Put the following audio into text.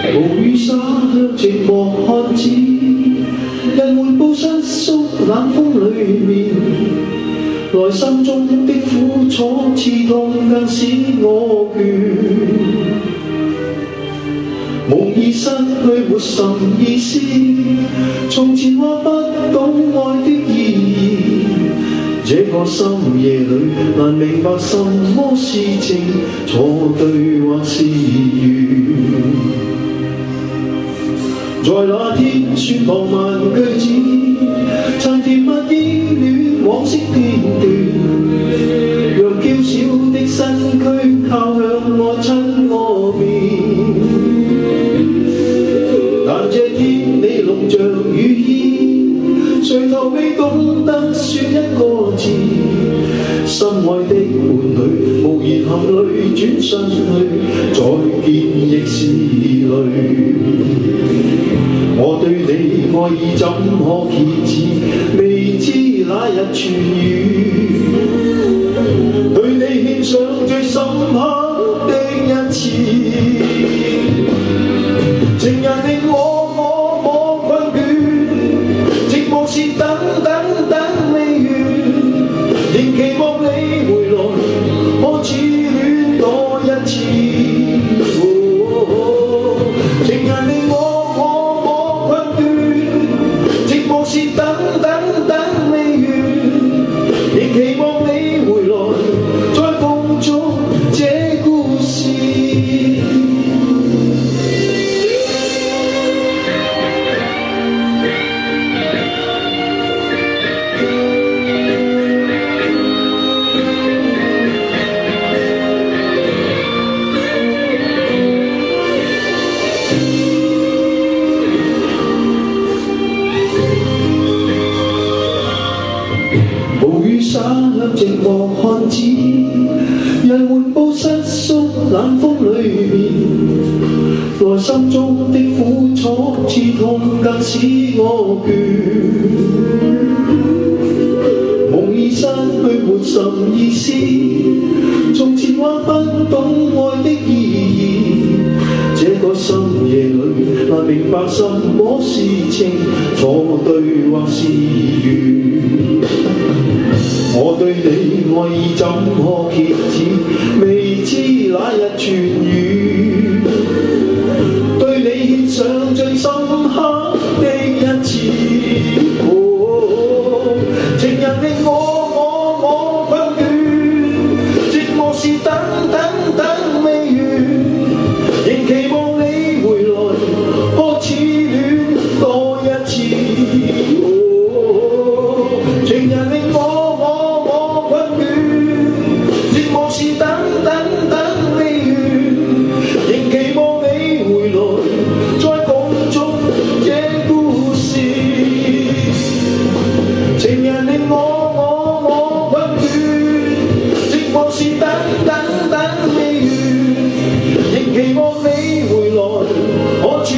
無雨灑向寂寞漢子，人緩步瑟縮冷風裏面，內心中的苦楚刺痛更使我倦。夢已失去活神意思，從前話不懂愛的意義，這個深夜裏難明白什麼是情，錯對或是緣。在那天說浪漫句子，曾甜蜜依戀往昔片段，讓嬌小的身軀靠向我親我面。但這天你濃着雨衣，垂頭未懂得說一個字，心愛的伴侶無言含淚轉身去，再見亦是淚。我對你愛意怎可揭示，未知那日痊愈，對你獻上最深刻的一次。情人令我困倦，寂寞是等未完，仍期望你回來，可此戀多一次。情人令我困倦，寂寞是等未完，仍期望你回來，再共築這故事。無雨灑向寂寞漢子，人緩步瑟縮冷風裏面，內心中的苦楚刺痛更使我倦。夢已失去活神意思，從前話不懂愛的意義，這個深夜裏難明白什麼是情，錯對或是緣。我對你愛意怎可揭示，未知那日痊愈，對你獻上最深刻的一次。情人令我困倦，寂寞是等未完，仍期望你回來，可此戀多一次。情人令我困倦，寂寞是等未完，仍期望你回來，再共築這故事。情人令我困倦，寂寞是等未完，仍期望你回來，可此